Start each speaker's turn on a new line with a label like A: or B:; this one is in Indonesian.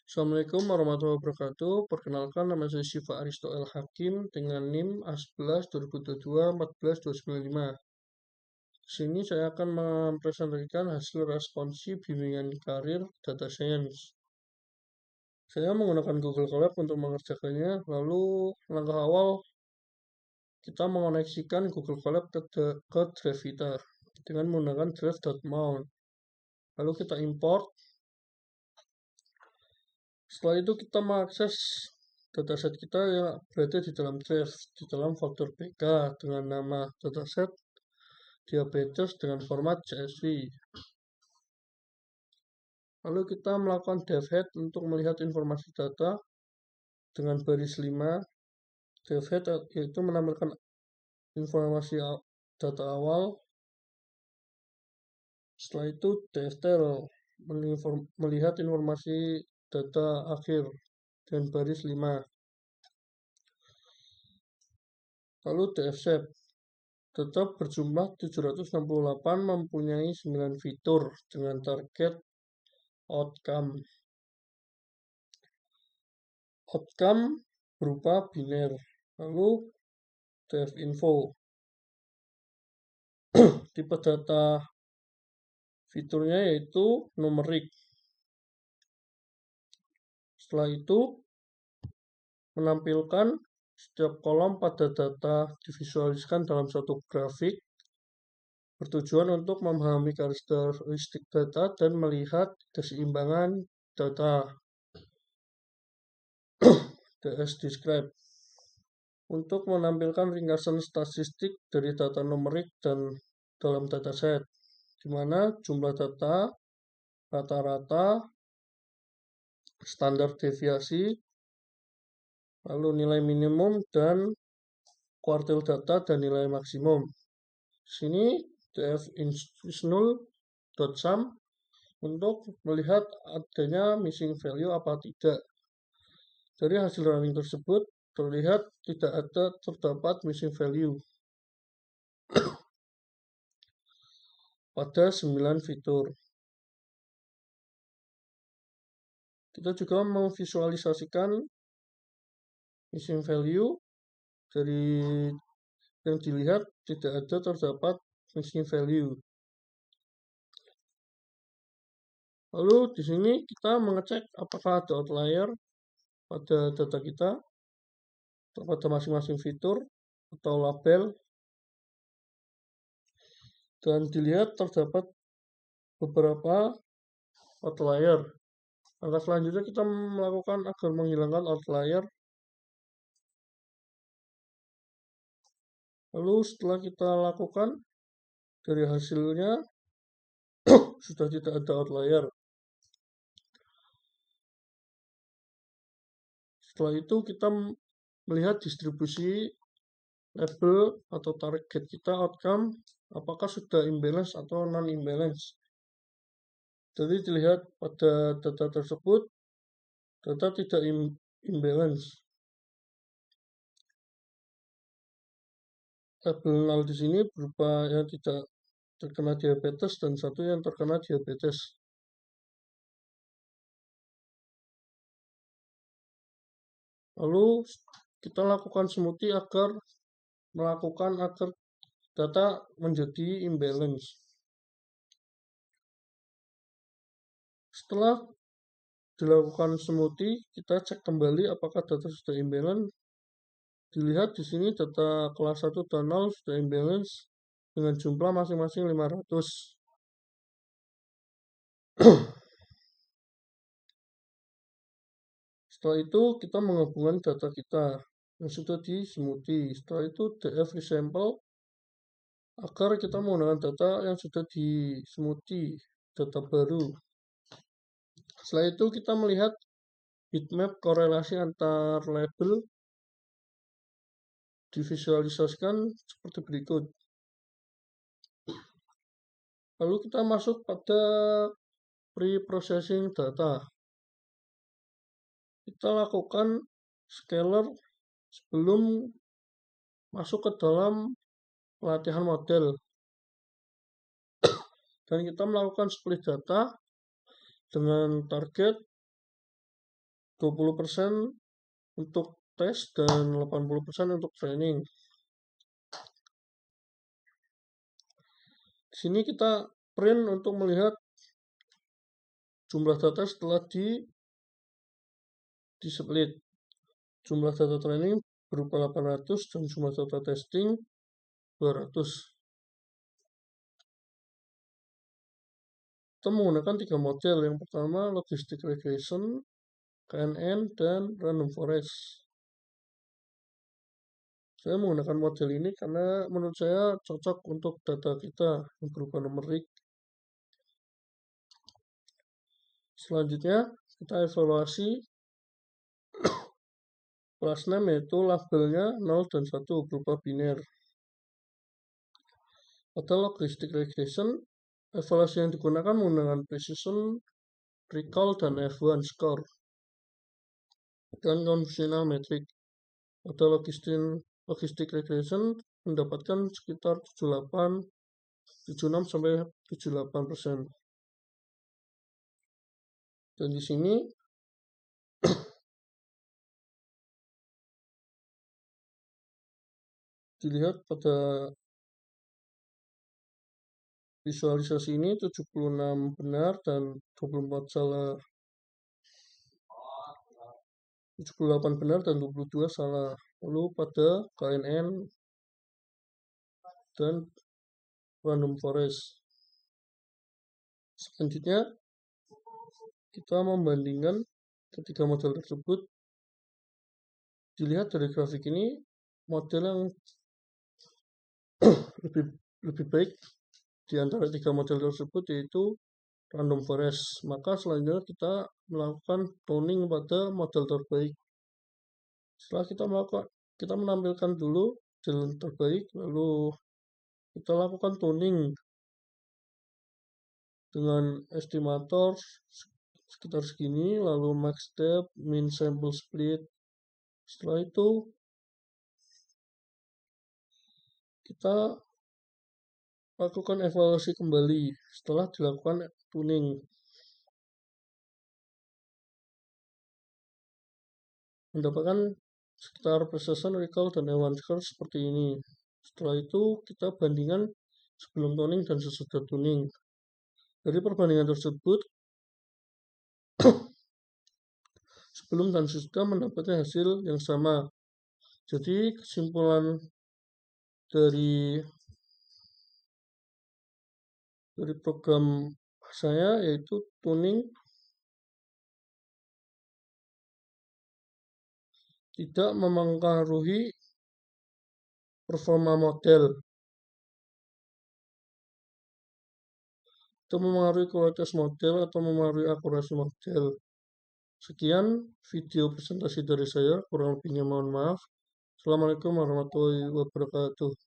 A: Assalamualaikum warahmatullahi wabarakatuh. Perkenalkan, nama saya Syifa Aristo L. Hakim dengan NIM A11 2022 14 295. Di sini saya akan mempresentasikan hasil responsi bimbingan karir Data Science. Saya menggunakan Google Colab untuk mengerjakannya. Lalu langkah awal kita mengoneksikan Google Colab ke Drive kita dengan menggunakan drive.mount. Lalu kita import. Setelah itu kita mengakses dataset kita yang berada di dalam drive, di dalam folder BK dengan nama dataset diabetes dengan format CSV. Lalu kita melakukan devhead untuk melihat informasi data dengan baris 5. Devhead yaitu menampilkan informasi data awal. Setelah itu dftail melihat informasi data akhir dengan baris 5. Lalu dfshape tetap berjumlah 768 mempunyai 9 fitur dengan target outcome. Outcome berupa biner. Lalu devinfo. Tipe data fiturnya yaitu numerik. Setelah itu menampilkan setiap kolom pada data divisualisasikan dalam suatu grafik bertujuan untuk memahami karakteristik data dan melihat keseimbangan data. dsDescribe untuk menampilkan ringkasan statistik dari data numerik dan dalam dataset, di mana jumlah data, rata-rata, standar deviasi, lalu nilai minimum dan kuartil data dan nilai maksimum. Di sini dfinnull.sum untuk melihat adanya missing value apa tidak. Dari hasil running tersebut terlihat tidak terdapat missing value pada 9 fitur. Kita juga memvisualisasikan missing value dari yang dilihat tidak terdapat missing value. Lalu di sini kita mengecek apakah ada outlier pada data kita pada masing-masing fitur atau label, dan dilihat terdapat beberapa outlier. Langkah selanjutnya kita melakukan agar menghilangkan outlier. Lalu setelah kita lakukan, dari hasilnya sudah tidak ada outlier. Setelah itu kita melihat distribusi label atau target kita, outcome, apakah sudah imbalance atau non-imbalance. Jadi dilihat pada data tersebut, data tidak imbalance. Label 0 di sini berupa yang tidak terkena diabetes dan satu yang terkena diabetes. Lalu kita lakukan smoothie agar data menjadi imbalance. Setelah dilakukan smoothie, kita cek kembali apakah data sudah imbalance. Dilihat di sini data kelas 1 dan 0 sudah imbalance dengan jumlah masing-masing 500. Setelah itu kita menghubungkan data kita yang sudah di smoothie. Setelah itu df resample agar kita menggunakan data yang sudah di smoothie, data baru. Setelah itu kita melihat bitmap korelasi antar label divisualisasikan seperti berikut. Lalu kita masuk pada pre-processing data. Kita lakukan scalar sebelum masuk ke dalam pelatihan model. Dan kita melakukan split data dengan target 20% untuk tes dan 80% untuk training. Di sini kita print untuk melihat jumlah data setelah di split. Jumlah data training berupa 800 dan jumlah data testing 200. Kita menggunakan 3 model. Yang pertama logistic regression, KNN, dan random forest. Saya menggunakan model ini karena menurut saya cocok untuk data kita yang berupa numerik. Selanjutnya kita evaluasi class name, yaitu labelnya 0 dan 1 berupa biner. Pada logistic regression, evaluasi yang digunakan menggunakan precision, recall, dan F1 score dan convolutional metric. Pada logistic regression mendapatkan sekitar 76 sampai 78%. Dan di sini dilihat pada visualisasi ini 76 benar dan 24 salah. 78 benar dan 22 salah. Lalu pada KNN dan random forest. Selanjutnya kita membandingkan ketiga model tersebut. Dilihat dari grafik ini, model yang lebih baik di antara 3 model tersebut yaitu random forest. Maka selanjutnya kita melakukan tuning pada model terbaik. Setelah kita menampilkan dulu model terbaik, lalu kita lakukan tuning dengan estimator sekitar segini, lalu max step, min sample split. Setelah itu kita lakukan evaluasi kembali setelah dilakukan tuning. Mendapatkan sekitar precision, recall, dan F1 score seperti ini. Setelah itu kita bandingkan sebelum tuning dan sesudah tuning. Dari perbandingan tersebut, sebelum dan sesudah mendapatkan hasil yang sama. Jadi kesimpulan dari program saya yaitu tuning tidak mempengaruhi performa model, itu mempengaruhi kualitas model atau mempengaruhi akurasi model. Sekian video presentasi dari saya, kurang lebihnya mohon maaf. Assalamualaikum warahmatullahi wabarakatuh.